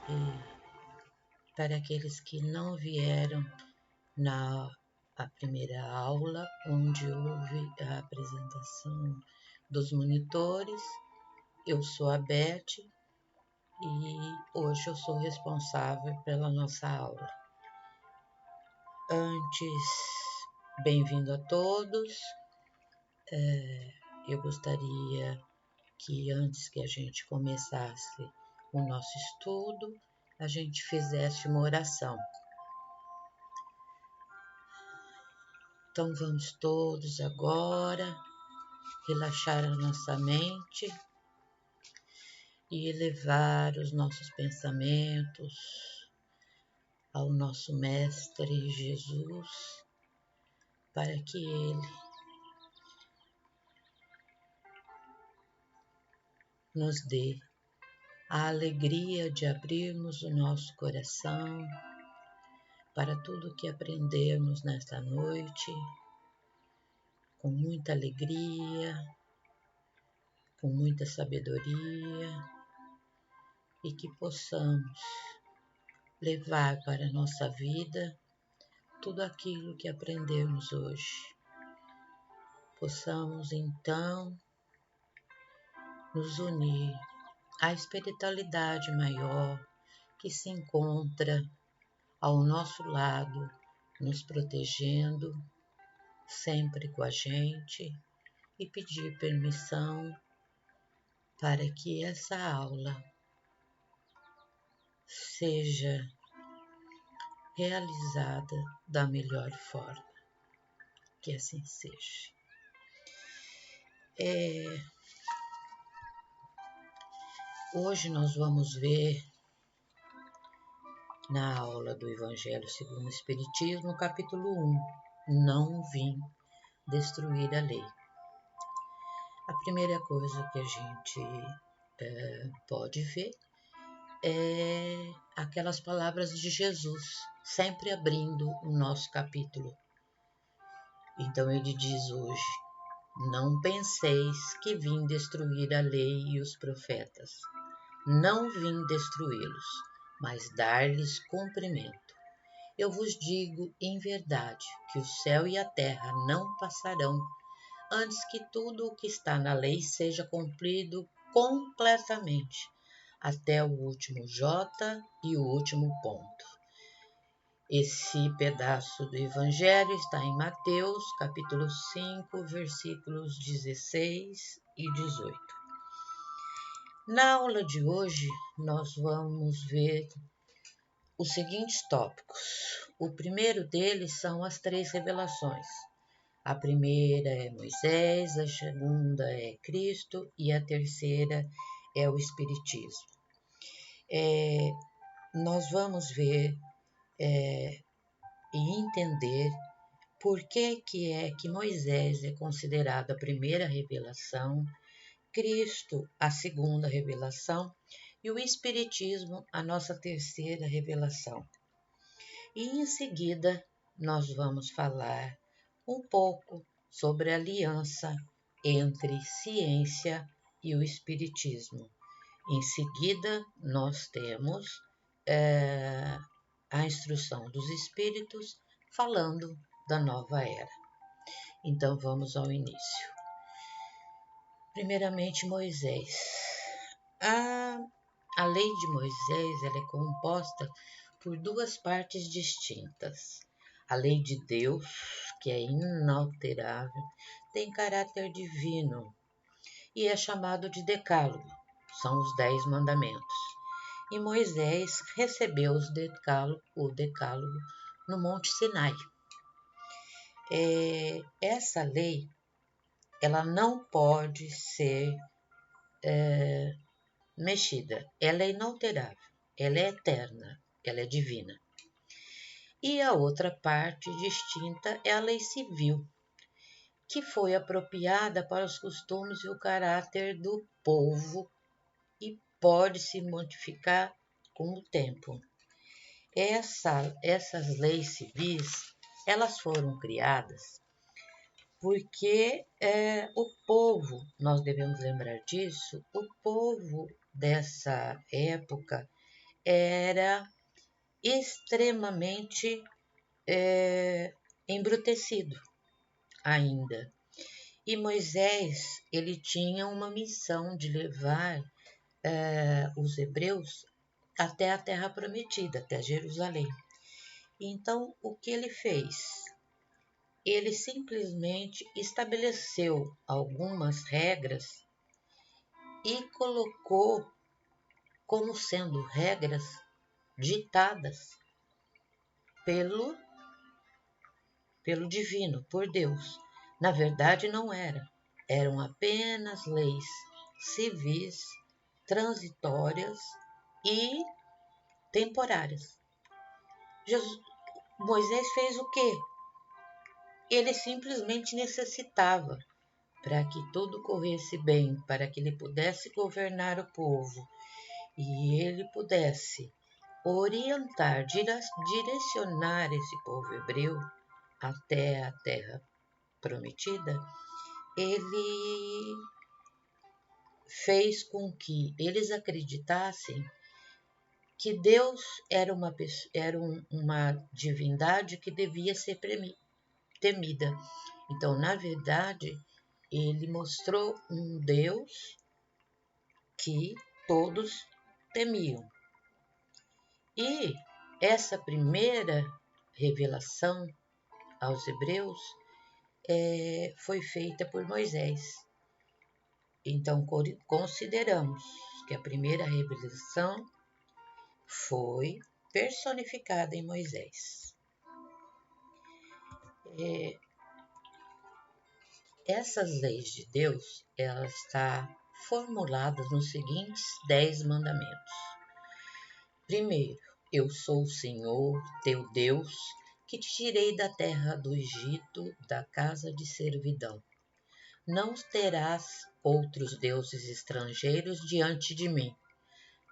E para aqueles que não vieram na a primeira aula, onde houve a apresentação dos monitores, eu sou a Beth e hoje eu sou responsável pela nossa aula. Antes, bem-vindo a todos. Eu gostaria que antes que a gente começasse o nosso estudo, a gente fizesse uma oração. Então vamos todos agora relaxar a nossa mente e elevar os nossos pensamentos ao nosso Mestre Jesus, para que Ele nos dê a alegria de abrirmos o nosso coração para tudo que aprendemos nesta noite, com muita alegria, com muita sabedoria, e que possamos levar para a nossa vida tudo aquilo que aprendemos hoje. Possamos então nos unir à espiritualidade maior que se encontra ao nosso lado, nos protegendo, sempre com a gente, e pedir permissão para que essa aula seja realizada da melhor forma. Que assim seja. Hoje nós vamos ver na aula do Evangelho segundo o Espiritismo, capítulo 1, Não vim destruir a lei. A primeira coisa que a gente pode ver é aquelas palavras de Jesus, sempre abrindo o nosso capítulo. Então ele diz hoje: não penseis que vim destruir a lei e os profetas. Não vim destruí-los, mas dar-lhes cumprimento. Eu vos digo em verdade que o céu e a terra não passarão antes que tudo o que está na lei seja cumprido completamente, até o último J e o último ponto. Esse pedaço do Evangelho está em Mateus, capítulo 5, versículos 16 e 18. Na aula de hoje, nós vamos ver os seguintes tópicos. O primeiro deles são as 3 revelações. A primeira é Moisés, a segunda é Cristo e a terceira é o Espiritismo. Nós vamos ver e entender por que é que Moisés é considerado a primeira revelação, Cristo a segunda revelação e o Espiritismo a nossa terceira revelação. E em seguida nós vamos falar um pouco sobre a aliança entre ciência e o Espiritismo. Em seguida nós temos a instrução dos Espíritos falando da nova era. Então vamos ao início. Primeiramente, Moisés. A lei de Moisés ela é composta por 2 partes distintas. A lei de Deus, que é inalterável, tem caráter divino e é chamado de Decálogo, são os 10 mandamentos. E Moisés recebeu o Decálogo no Monte Sinai. Essa lei ela não pode ser mexida, ela é inalterável, ela é eterna, ela é divina. E a outra parte distinta é a lei civil, que foi apropriada para os costumes e o caráter do povo e pode se modificar com o tempo. Essas leis civis, elas foram criadas porque o povo, nós devemos lembrar disso, o povo dessa época era extremamente embrutecido ainda. E Moisés, ele tinha uma missão de levar os hebreus até a Terra Prometida, até Jerusalém. Então, o que ele fez? Ele simplesmente estabeleceu algumas regras e colocou como sendo regras ditadas pelo divino, por Deus. Na verdade, não eram apenas leis civis, transitórias e temporárias. Moisés fez o quê? Ele simplesmente necessitava, para que tudo corresse bem, para que ele pudesse governar o povo e ele pudesse orientar, direcionar esse povo hebreu até a terra prometida, ele fez com que eles acreditassem que Deus era uma divindade que devia ser temida. Então, na verdade, ele mostrou um Deus que todos temiam. E essa primeira revelação aos hebreus foi feita por Moisés. Então, consideramos que a primeira revelação foi personificada em Moisés. Essas leis de Deus, elas estão formuladas nos seguintes 10 mandamentos. Primeiro, eu sou o Senhor, teu Deus, que te tirei da terra do Egito, da casa de servidão. Não terás outros deuses estrangeiros diante de mim.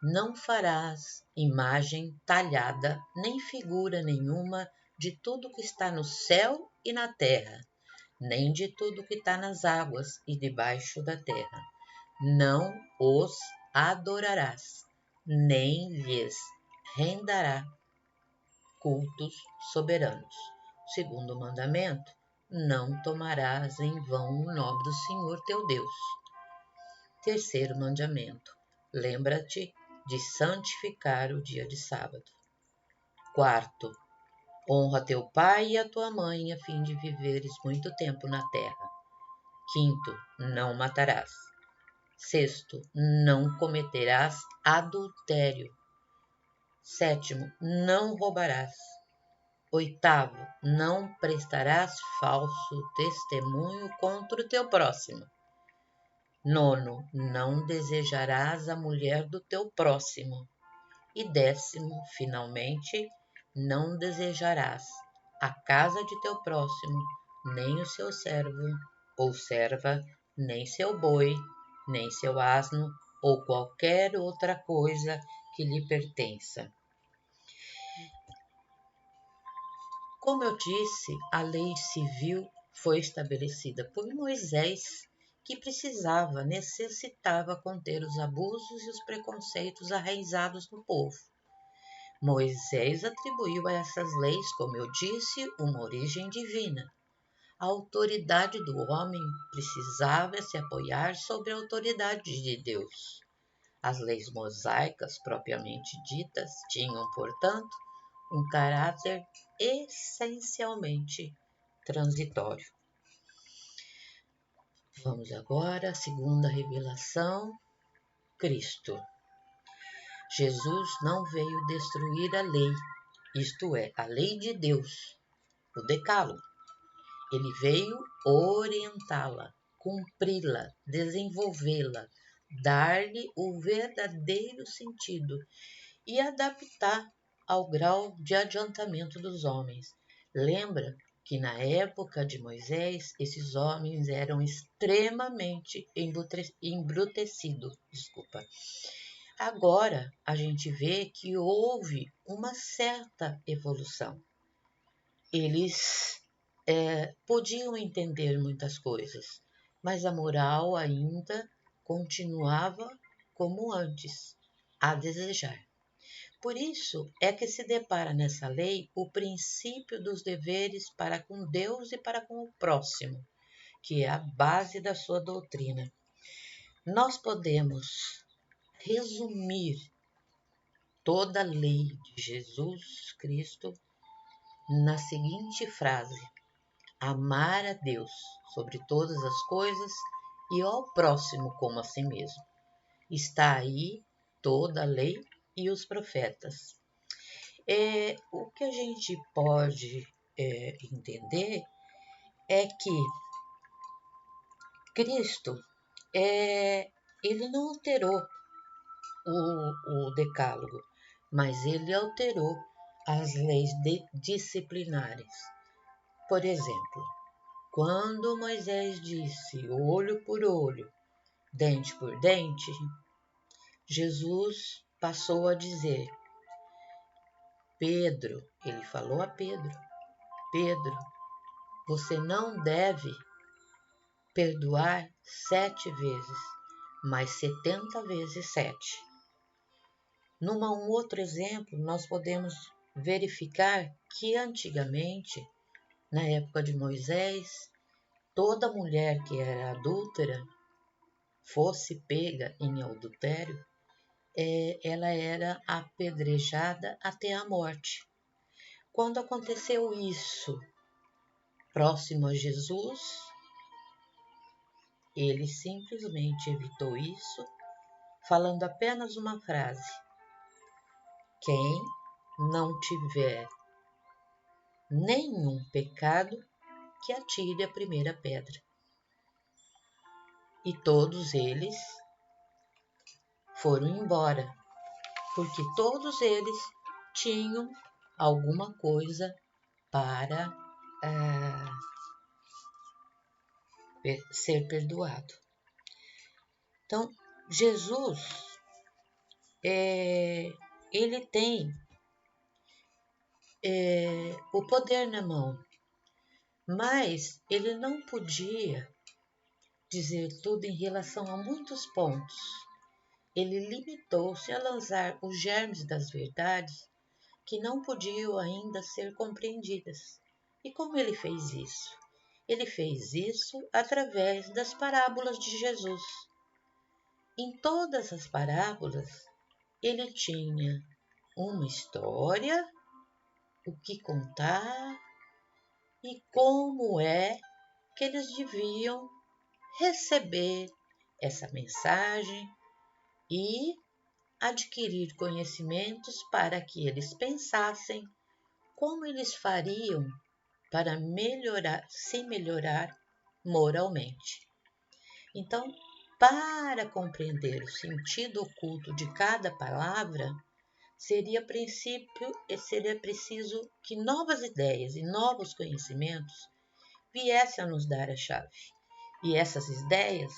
Não farás imagem talhada, nem figura nenhuma de tudo que está no céu e na terra, nem de tudo que está nas águas e debaixo da terra. Não os adorarás, nem lhes renderá cultos soberanos. Segundo mandamento, não tomarás em vão o nome do Senhor teu Deus. Terceiro mandamento, lembra-te de santificar o dia de sábado. Quarto, honra teu pai e a tua mãe a fim de viveres muito tempo na terra. Quinto, não matarás. Sexto, não cometerás adultério. Sétimo, não roubarás. Oitavo, não prestarás falso testemunho contra o teu próximo. Nono, não desejarás a mulher do teu próximo. E décimo, finalmente, não desejarás a casa de teu próximo, nem o seu servo ou serva, nem seu boi, nem seu asno, ou qualquer outra coisa que lhe pertença. Como eu disse, a lei civil foi estabelecida por Moisés, que necessitava conter os abusos e os preconceitos arraizados no povo. Moisés atribuiu a essas leis, como eu disse, uma origem divina. A autoridade do homem precisava se apoiar sobre a autoridade de Deus. As leis mosaicas, propriamente ditas, tinham, portanto, um caráter essencialmente transitório. Vamos agora à segunda revelação, Cristo. Jesus não veio destruir a lei, isto é, a lei de Deus, o decálogo. Ele veio orientá-la, cumpri-la, desenvolvê-la, dar-lhe o verdadeiro sentido e adaptar ao grau de adiantamento dos homens. Lembra que na época de Moisés, esses homens eram extremamente embrutecidos. Agora, a gente vê que houve uma certa evolução. Eles podiam entender muitas coisas, mas a moral ainda continuava como antes, a desejar. Por isso é que se depara nessa lei o princípio dos deveres para com Deus e para com o próximo, que é a base da sua doutrina. Nós podemos resumir toda a lei de Jesus Cristo na seguinte frase: amar a Deus sobre todas as coisas e ao próximo como a si mesmo. Está aí toda a lei e os profetas. O que a gente pode entender é que Cristo ele não alterou o decálogo, mas ele alterou as leis disciplinares. Por exemplo, quando Moisés disse olho por olho, dente por dente, Jesus passou a dizer, Pedro, ele falou a Pedro, Pedro, você não deve perdoar 7 vezes, mas 70 vezes 7. Um outro exemplo, nós podemos verificar que antigamente, na época de Moisés, toda mulher que era adúltera, fosse pega em adultério, ela era apedrejada até a morte. Quando aconteceu isso próximo a Jesus, ele simplesmente evitou isso, falando apenas uma frase: quem não tiver nenhum pecado, que atire a primeira pedra. E todos eles foram embora, porque todos eles tinham alguma coisa para ser perdoado. Então, Jesus, ele tem o poder na mão, mas ele não podia dizer tudo em relação a muitos pontos. Ele limitou-se a lançar os germes das verdades que não podiam ainda ser compreendidas. E como ele fez isso? Ele fez isso através das parábolas de Jesus. Em todas as parábolas, ele tinha uma história, o que contar e como é que eles deviam receber essa mensagem e adquirir conhecimentos para que eles pensassem como eles fariam para se melhorar moralmente. Então, para compreender o sentido oculto de cada palavra, seria preciso que novas ideias e novos conhecimentos viessem a nos dar a chave. E essas ideias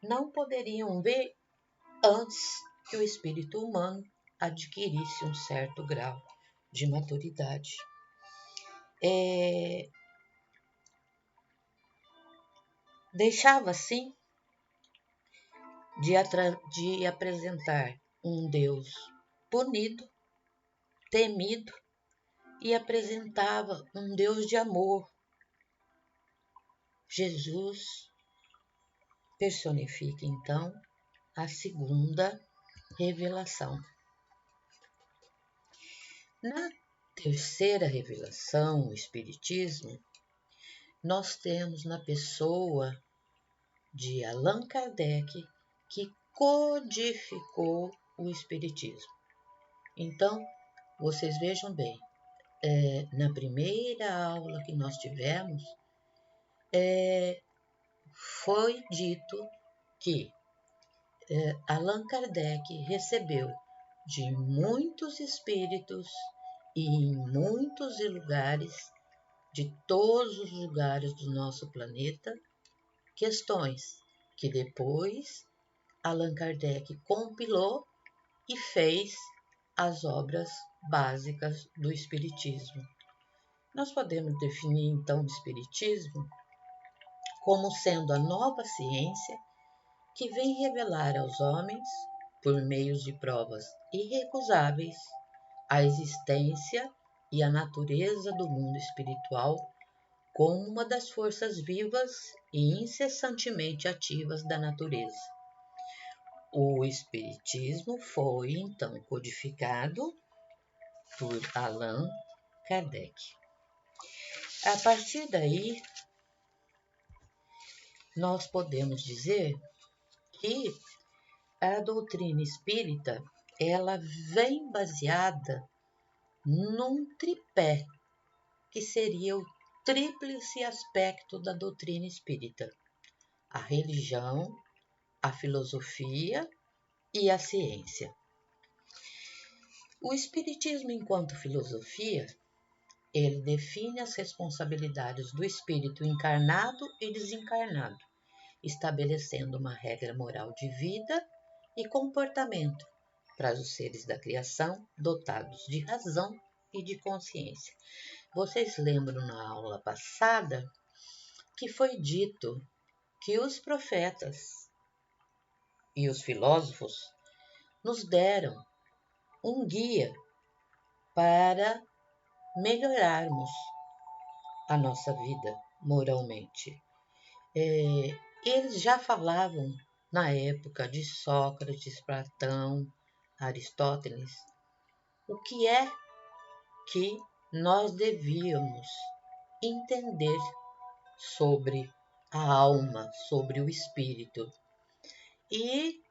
não poderiam vir antes que o espírito humano adquirisse um certo grau de maturidade. Deixava, assim, de apresentar um Deus punido, temido, e apresentava um Deus de amor. Jesus personifica, então, a segunda revelação. Na terceira revelação, o Espiritismo, nós temos na pessoa de Allan Kardec, que codificou o Espiritismo. Então, vocês vejam bem, na primeira aula que nós tivemos, foi dito que Allan Kardec recebeu de muitos espíritos e em muitos lugares, de todos os lugares do nosso planeta, questões que depois Allan Kardec compilou e fez as obras básicas do Espiritismo. Nós podemos definir, então, o Espiritismo como sendo a nova ciência que vem revelar aos homens, por meios de provas irrecusáveis, a existência e a natureza do mundo espiritual como uma das forças vivas e incessantemente ativas da natureza. O Espiritismo foi, então, codificado por Allan Kardec. A partir daí, nós podemos dizer que a doutrina espírita ela vem baseada num tripé, que seria o tríplice aspecto da doutrina espírita: a religião, a filosofia e a ciência. O Espiritismo, enquanto filosofia, ele define as responsabilidades do espírito encarnado e desencarnado, estabelecendo uma regra moral de vida e comportamento para os seres da criação dotados de razão e de consciência. Vocês lembram na aula passada que foi dito que os profetas e os filósofos nos deram um guia para melhorarmos a nossa vida moralmente. Eles já falavam na época de Sócrates, Platão, Aristóteles, o que é que nós devíamos entender sobre a alma, sobre o espírito. E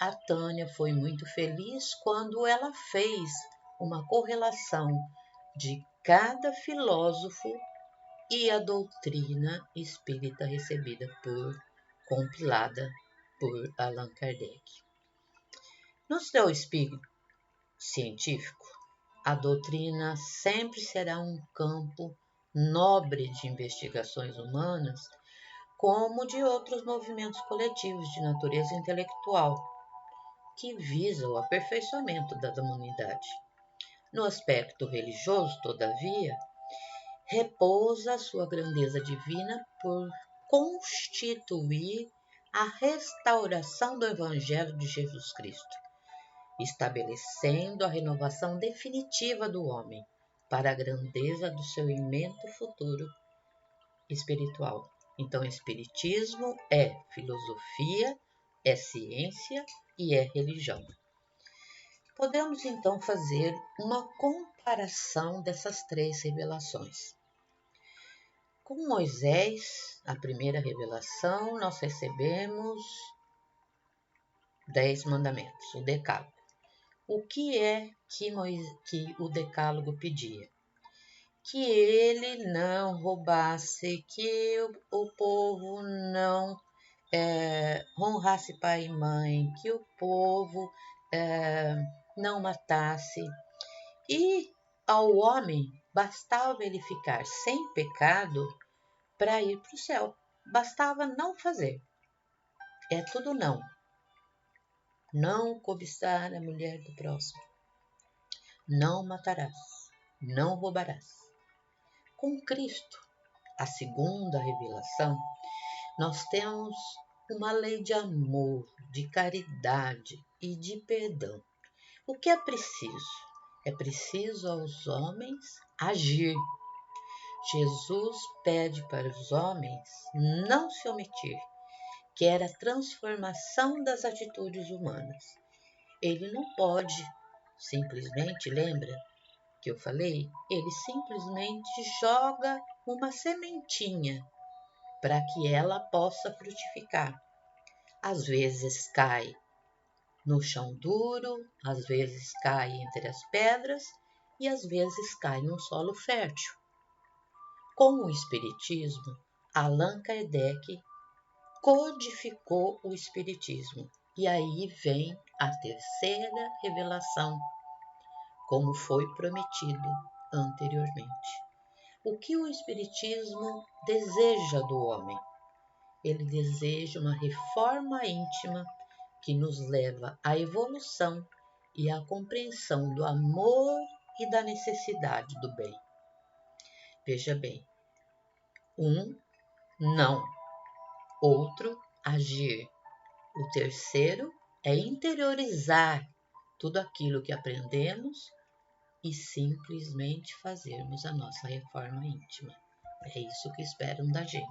a Tânia foi muito feliz quando ela fez uma correlação de cada filósofo e a doutrina espírita recebida compilada por Allan Kardec. No seu espírito científico, a doutrina sempre será um campo nobre de investigações humanas, como de outros movimentos coletivos de natureza intelectual, que visam o aperfeiçoamento da humanidade. No aspecto religioso, todavia, repousa a sua grandeza divina por constituir a restauração do Evangelho de Jesus Cristo, estabelecendo a renovação definitiva do homem para a grandeza do seu imenso futuro espiritual. Então, Espiritismo é filosofia, é ciência e é religião. Podemos, então, fazer uma comparação dessas três revelações. Com Moisés, a primeira revelação, nós recebemos 10 mandamentos, o Decálogo. O que é que o Decálogo pedia? Que ele não roubasse, que o povo não honrasse pai e mãe, que o povo não matasse. E ao homem bastava ele ficar sem pecado para ir para o céu. Bastava não fazer. É tudo não. Não cobiçar a mulher do próximo. Não matarás. Não roubarás. Com Cristo, a segunda revelação, nós temos uma lei de amor, de caridade e de perdão. O que é preciso? É preciso aos homens agir. Jesus pede para os homens não se omitir, que era a transformação das atitudes humanas. Ele não pode simplesmente, lembra que eu falei? Ele simplesmente joga uma sementinha para que ela possa frutificar. Às vezes cai no chão duro, às vezes cai entre as pedras e às vezes cai num solo fértil. Com o Espiritismo, Allan Kardec codificou o Espiritismo. E aí vem a terceira revelação, como foi prometido anteriormente. O que o Espiritismo deseja do homem? Ele deseja uma reforma íntima que nos leva à evolução e à compreensão do amor e da necessidade do bem. Veja bem, não. Outro, agir. O terceiro é interiorizar tudo aquilo que aprendemos e simplesmente fazermos a nossa reforma íntima. É isso que esperam da gente.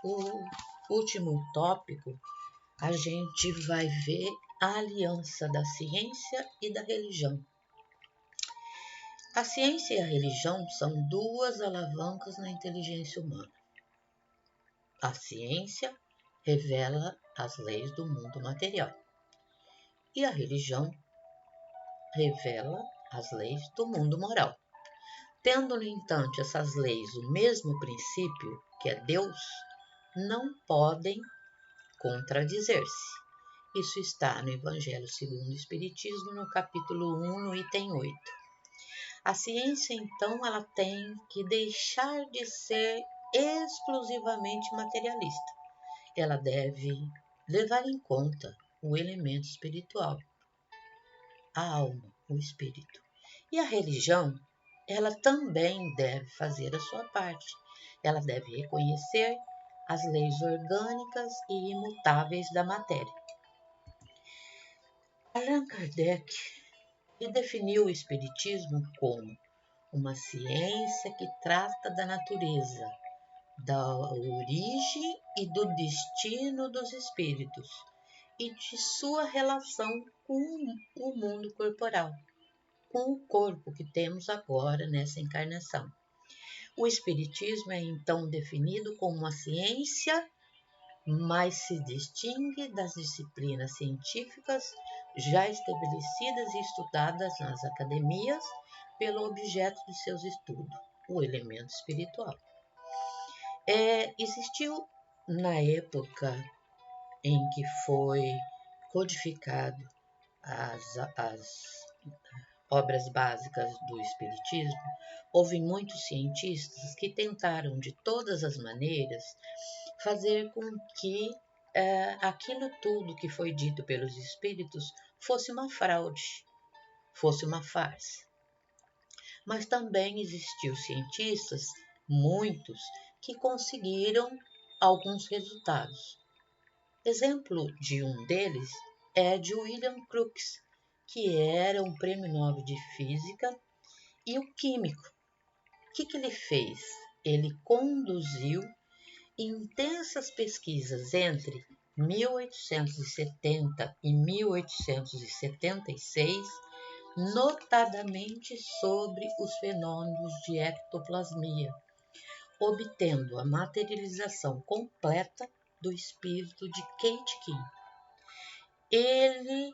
O último tópico, a gente vai ver a aliança da ciência e da religião. A ciência e a religião são duas alavancas na inteligência humana. A ciência revela as leis do mundo material e a religião revela as leis do mundo moral. Tendo, no entanto, essas leis o mesmo princípio, que é Deus, não podem contradizer-se. Isso está no Evangelho segundo o Espiritismo, no capítulo 1, no item 8. A ciência, então, ela tem que deixar de ser exclusivamente materialista. Ela deve levar em conta o elemento espiritual, a alma, o espírito. E a religião, ela também deve fazer a sua parte. Ela deve reconhecer as leis orgânicas e imutáveis da matéria. Allan Kardec definiu o espiritismo como uma ciência que trata da natureza, da origem e do destino dos espíritos e de sua relação com o mundo corporal, com o corpo que temos agora nessa encarnação. O espiritismo é então definido como uma ciência, mas se distingue das disciplinas científicas já estabelecidas e estudadas nas academias pelo objeto de seus estudos, o elemento espiritual. Existiu na época em que foi codificado as obras básicas do Espiritismo, houve muitos cientistas que tentaram de todas as maneiras fazer com que aquilo tudo que foi dito pelos espíritos fosse uma fraude, fosse uma farsa. Mas também existiu cientistas, muitos, que conseguiram alguns resultados. Exemplo de um deles é de William Crookes, que era um prêmio Nobel de Física e o químico. O que ele fez? Ele conduziu intensas pesquisas entre 1870 e 1876, notadamente sobre os fenômenos de ectoplasmia, obtendo a materialização completa do espírito de Kate King. Ele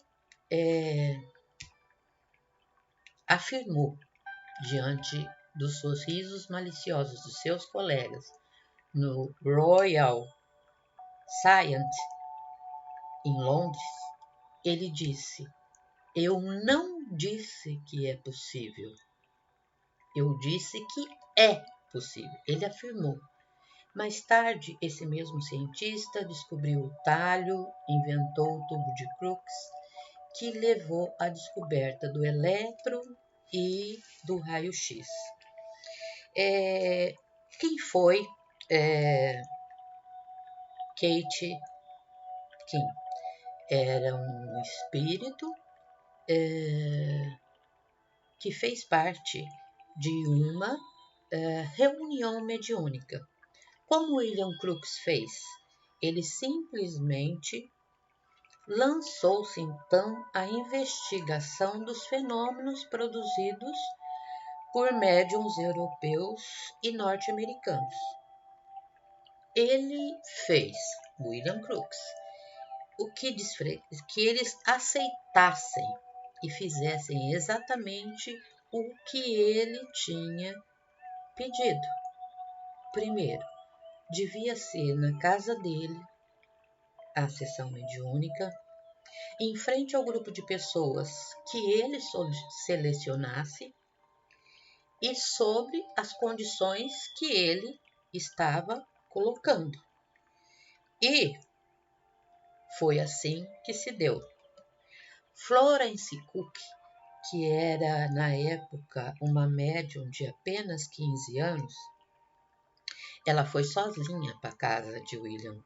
afirmou, diante dos sorrisos maliciosos de seus colegas no Royal Science, em Londres, ele disse: "Eu não disse que é possível, eu disse que é possível." Ele afirmou. Mais tarde, esse mesmo cientista descobriu o talho, inventou o tubo de Crookes, que levou à descoberta do elétron e do raio-x. Quem foi Kate King? Era um espírito que fez parte de uma reunião mediúnica. Como William Crookes fez? Ele simplesmente lançou-se então à investigação dos fenômenos produzidos por médiuns europeus e norte-americanos. Ele fez, William Crookes, que eles aceitassem e fizessem exatamente o que ele tinha pedido. Primeiro, devia ser na casa dele, a sessão mediúnica, em frente ao grupo de pessoas que ele selecionasse e sobre as condições que ele estava colocando. E foi assim que se deu. Florence Cook, que era na época uma médium de apenas 15 anos, ela foi sozinha para a casa de William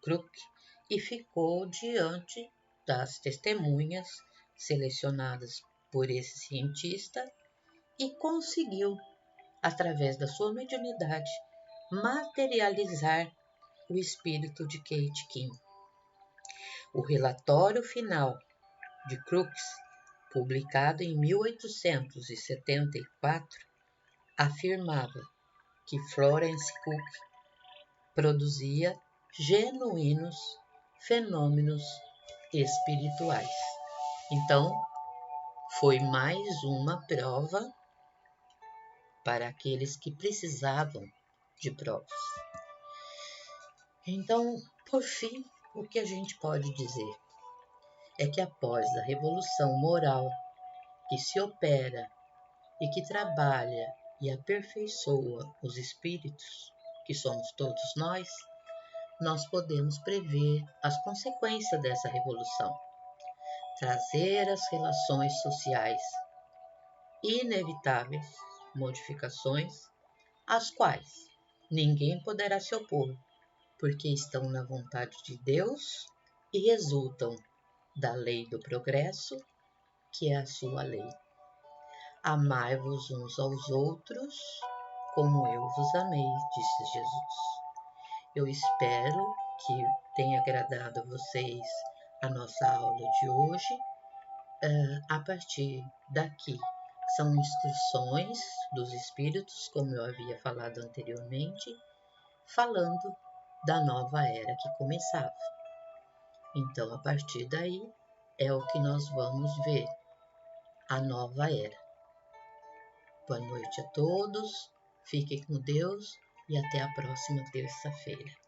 Crookes e ficou diante das testemunhas selecionadas por esse cientista e conseguiu, através da sua mediunidade, materializar o espírito de Kate Kim. O relatório final de Crookes, publicado em 1874, afirmava que Florence Cook produzia genuínos fenômenos espirituais. Então, foi mais uma prova para aqueles que precisavam de provas. Então, por fim, o que a gente pode dizer é que após a revolução moral que se opera e que trabalha e aperfeiçoa os espíritos, que somos todos nós podemos prever as consequências dessa revolução, trazer as relações sociais inevitáveis modificações, às quais ninguém poderá se opor, porque estão na vontade de Deus e resultam da lei do progresso, que é a sua lei. Amai-vos uns aos outros, como eu vos amei, disse Jesus. Eu espero que tenha agradado a vocês a nossa aula de hoje. A partir daqui, são instruções dos Espíritos, como eu havia falado anteriormente, falando da nova era que começava. Então, a partir daí, é o que nós vamos ver, a nova era. Boa noite a todos, fiquem com Deus e até a próxima terça-feira.